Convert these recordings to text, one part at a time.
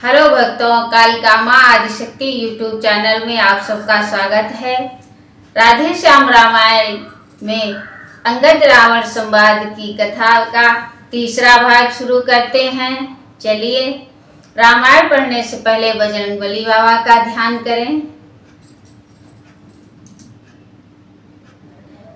Hello भक्तों, कालिका माँ Adishakti YouTube channel में आप सबका स्वागत है। राधे श्याम रामायण में अंगद रावण संवाद की कथा का तीसरा भाग शुरू करते हैं। चलिए, रामायण पढ़ने से पहले बजरंगबली बाबा का ध्यान करें।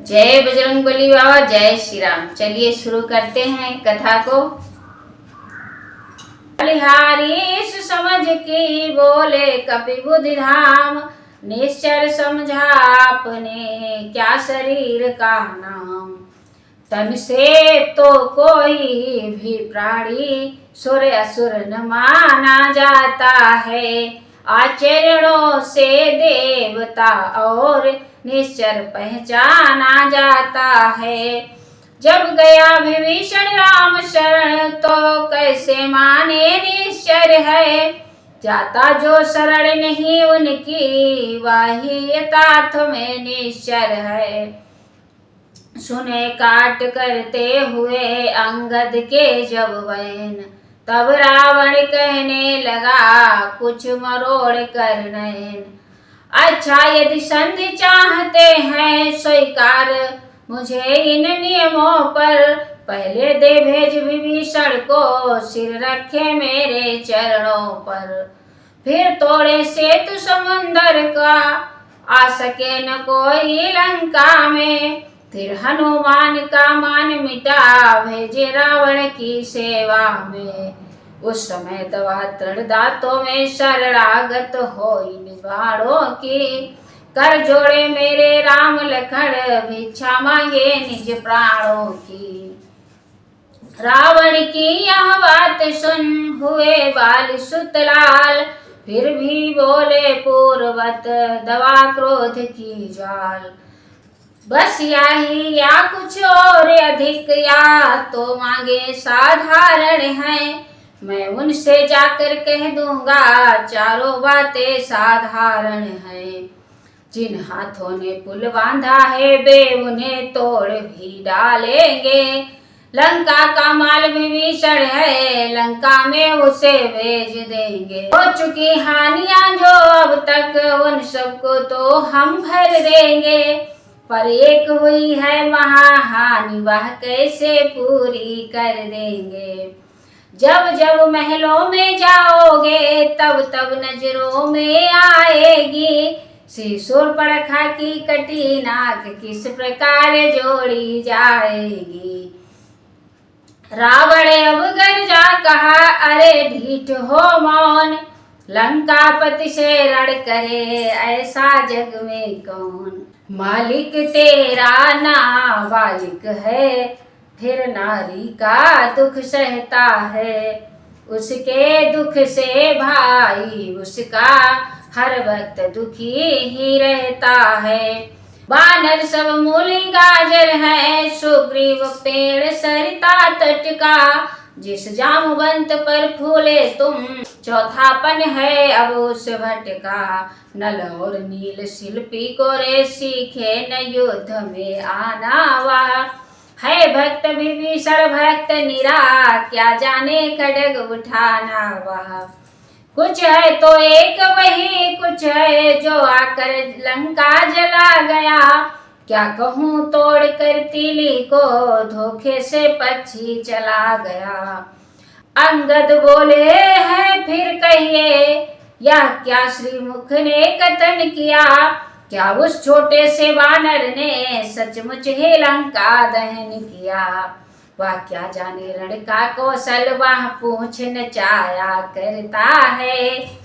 जय बजरंगबली बाबा, जय श्री राम। चलिए शुरू करते हैं कथा को। बलिहारी समझ की बोले कपि बुद्धि धाम, निश्चर समझा आपने क्या शरीर का नाम। तन से तो कोई भी प्राणी सुर असुर न माना जाता है, आचरणों से देवता और निश्चर पहचाना जाता है। जब गया विभीषण राम शरण, तो कैसे माने निश्चर है। जाता जो शरण नहीं उनकी, वही यथार्थ में निश्चर है। सुने काट करते हुए अंगद के जब वैन, तब रावण कहने लगा कुछ मरोड़ कर नैन। अच्छा यदि संधि चाहते हैं स्वीकार मुझे इन नियमों पर, पहले दे भेज विभीषण को सिर रखे मेरे चरणों पर। फिर तोड़े सेतु समुंदर का, आ सके न कोई लंका में। फिर हनुमान का मान मिटा, भेजे रावण की सेवा में। उस समय दवा तृण दांतों में शरणागत होई निवाड़ों की, कर जोड़े मेरे राम लखन भिक्षा मांगे निज प्राणों की। रावण की यह बात सुन हुए बाल सुतलाल, फिर भी बोले पूर्वत दवा क्रोध की जाल। बस यही या कुछ और अधिक, या तो मांगे साधारण है। मैं उनसे जाकर कह दूंगा चारों बातें साधारण है। जिन हाथों ने पुल बांधा है वे उन्हें तोड़ भी डालेंगे। लंका का माल विभीषण है, लंका में उसे भेज देंगे। हो चुकी हानियां जो अब तक, उन सबको तो हम भर देंगे। पर एक हुई है महाहानि, वह कैसे पूरी कर देंगे। जब जब महलों में जाओगे, तब तब नजरों में आएगी। शूर्पणखा की कटी नाक किस प्रकार जोड़ी जाएगी। रावण अब गर्जा कहा, अरे ढीठ हो मौन। लंकापति से रण करे ऐसा जग में कौन। मालिक तेरा नाबालिग है, फिर नारी का दुख सहता है। उसके दुख से भाई उसका हर वक्त दुखी ही रहता है। वानर सब मूली गाजर है, सुग्रीव पेड़ सरिता तट का। जिस जामवंत पर फूले तुम, चौथापन है अब उस भटका। नल और नील शिल्पी को रे सीखे न युद्ध में आना वह। है भक्त विभीषण भक्त निरा, क्या जाने खड्ग उठाना वह। कुछ है तो एक वही कुछ है, जो आकर लंका जला गया। क्या कहूँ तोड़ कर तीली को, धोखे से पक्षी चला गया। अंगद बोले हैं फिर कहिए, यह क्या श्रीमुख ने कथन किया। क्या उस छोटे से वानर ने सचमुच ही लंका दहन किया। वह क्या जाने रण का कौशल, वह पूछ नचाया करता है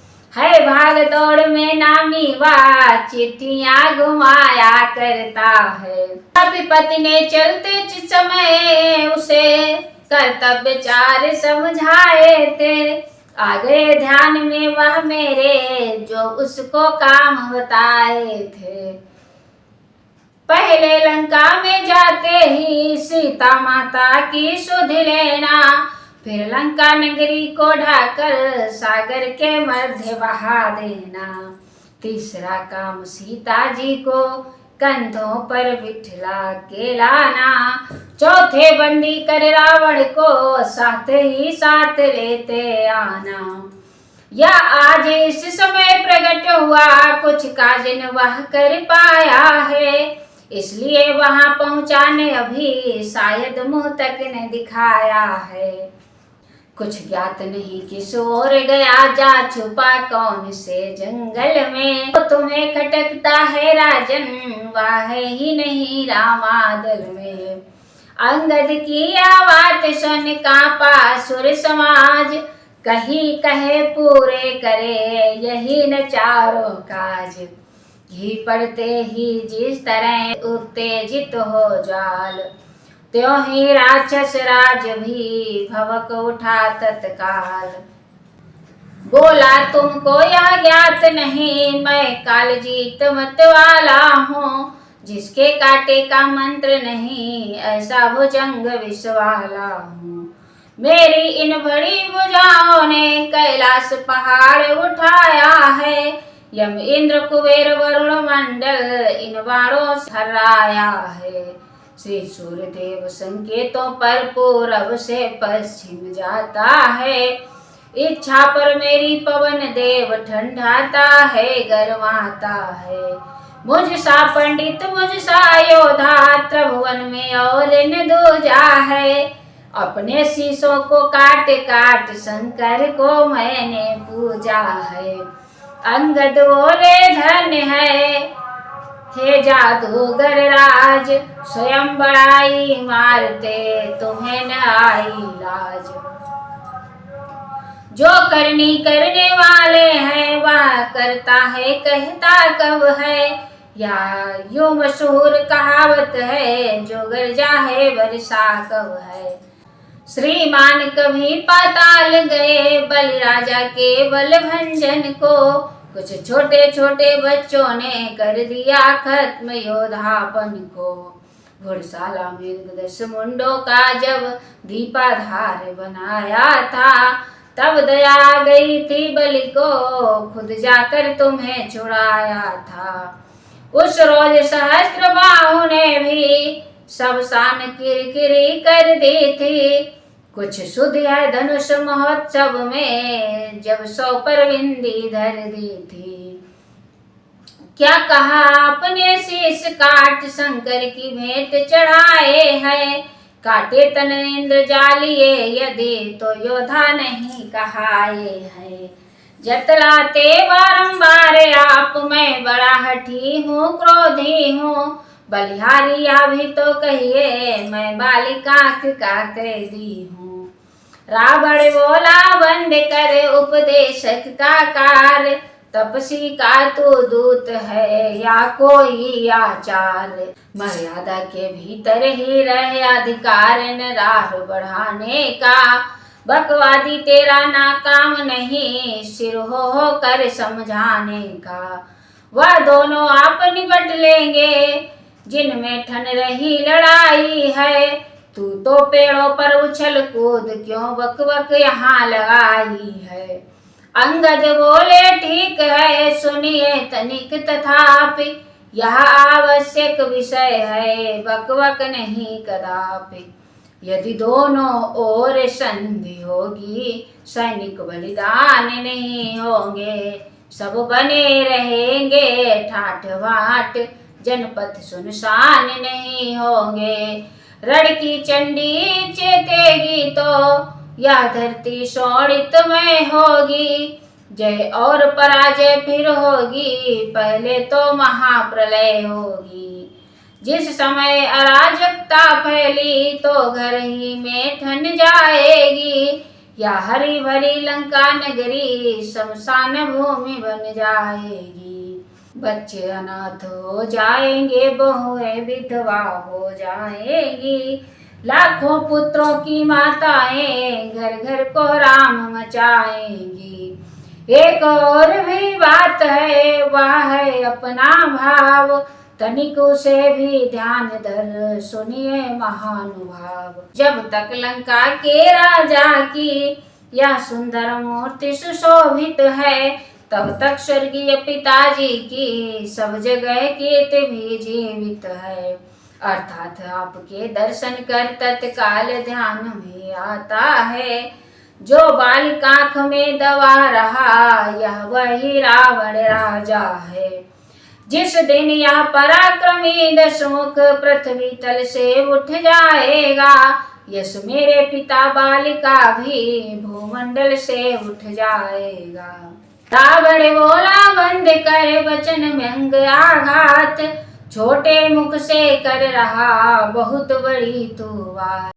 भाग दौड़ में नामी वह, चिट्ठियां घुमाया करता है। विपत्ति ने चलते समय उसे कर्तव्य चार समझाए थे। आ गए ध्यान में वह मेरे, जो उसको काम बताए थे। पहले लंका में जाते ही सीता माता की सुध लेना। फिर लंका नगरी को ढाकर सागर के मध्य बहा देना। तीसरा काम सीता जी को कंधों पर बिठला के लाना। चौथे बंदी कर रावण को साथ ही साथ लेते आना। या आज इस समय प्रकट हुआ, कुछ काज न वह कर पाया है, इसलिए वहां पहुंचा ने अभी शायद मुंह तक न दिखाया है। कुछ ज्ञात नहीं किस ओर गया, जा छुपा कौन से जंगल में, तो तुम्हें खटकता है राजन, वाह ही नहीं रामादल में। अंगद की आवाज सुन कांपा सुर समाज, कही कहे पूरे करे यही न चारों काज। घी पड़ते ही जिस तरह उत्तेजित हो जाल, त्यों ही राक्षस राज भी भवक उठा तत्काल। बोला तुमको यह ज्ञात नहीं, मैं कालजीत मत वाला हूँ, जिसके काटे का मंत्र नहीं, ऐसा भुजंग विष वाला हूँ। मेरी इन बड़ी भुजाओं ने कैलाश पहाड़ उठाया है, यम इंद्र कुबेर वरुण मंडल इन बाणों से हराया है। श्री सूर्यदेव संकेतों पर पूरब से पश्चिम जाता है, इच्छा पर मेरी पवन देव ठंडाता है गरमाता है। मुझ सा पंडित मुझ सा योधा त्रिभुवन में और न दूजा है, अपने शीशों को काट काट शंकर को मैंने पूजा है। अंगद बोले धन्य है हे जादूगर राज, स्वयं बड़ाई मारते तुम्हें न आई लाज। जो करनी करने वाले हैं वह करता है कहता कब है, या यूं मशहूर कहावत है जो गरजा है वर्षा कब है। श्रीमान कभी पाताल गए बलिराजा के बल भंजन को, कुछ छोटे छोटे बच्चों ने कर दिया खत्म योधापन को। घुड़शाला में 10 मुंडों का जब दीपाधार बनाया था, तब दया आ गई थी बलि को, खुद जाकर तुम्हें छुड़ाया था। उस रोज सहस्त्र बाहु ने भी सब शान किरकिरी कर दी थी, कुछ सुध है धनुष महोत्सव में जब 100 पर बिंदी धर दी थी। क्या कहा आपने शीश काट शंकर की भेंट चढ़ाए है, काटे तन इंद्र जालिए यदि तो योधा नहीं कहाए है। जतलाते बारंबार आप मैं बड़ा हठी हूँ क्रोधी हूँ, बलिहारी अभी तो कहिए मैं बालिका का कैदी हूँ। रावण बोला बंद कर उपदेशक का कार्य, तपसी का तो दूत है या कोई आचार्य। मर्यादा के भीतर ही रहे अधिकार न राह बढ़ाने का, बकवादी तेरा नाकाम नहीं सिर हो कर समझाने का। वह दोनों आप निपट लेंगे जिनमें ठन रही लड़ाई है, तू तो पेड़ों पर उछल कूद क्यों बक बक यहाँ लगाई है। अंगद बोले ठीक है सुनिए तनिक, तथापि यह आवश्यक विषय है बक बक नहीं कदापि। यदि दोनों ओर संधि होगी सैनिक बलिदान नहीं होंगे, सब बने रहेंगे ठाठ बाट जनपद सुनसान नहीं होंगे। रण की चंडी चेतेगी तो यह धरती शोणित में होगी, जय और पराजय फिर होगी पहले तो महाप्रलय होगी। जिस समय अराजकता फैली तो घर ही में ठन जाएगी, या हरी भरी लंका नगरी शमशान भूमि बन जाएगी। बच्चे अनाथ हो जाएंगे बहुएं विधवा हो जाएंगी, लाखों पुत्रों की माताएं घर घर को राम मचाएंगी। एक और भी बात है वह है अपना भाव, तनिक उसे भी ध्यान धर सुनिए महानुभाव। जब तक लंका के राजा की यह सुंदर मूर्ति सुशोभित है, तब तक स्वर्गीय पिताजी की सब जगह कीर्ति भी जीवित है। अर्थात आपके दर्शन कर तत्काल ध्यान में आता है, जो बालिक आँख में दवा रहा, यह वही रावण राजा है। जिस दिन यह पराक्रमी दशमुख पृथ्वी तल से उठ जाएगा, यस मेरे पिता बालिका भी भूमंडल से उठ जाएगा। रावण बोला बंद कर वचन व्यंग आघात, छोटे मुख से कर रहा बहुत बड़ी तू बात।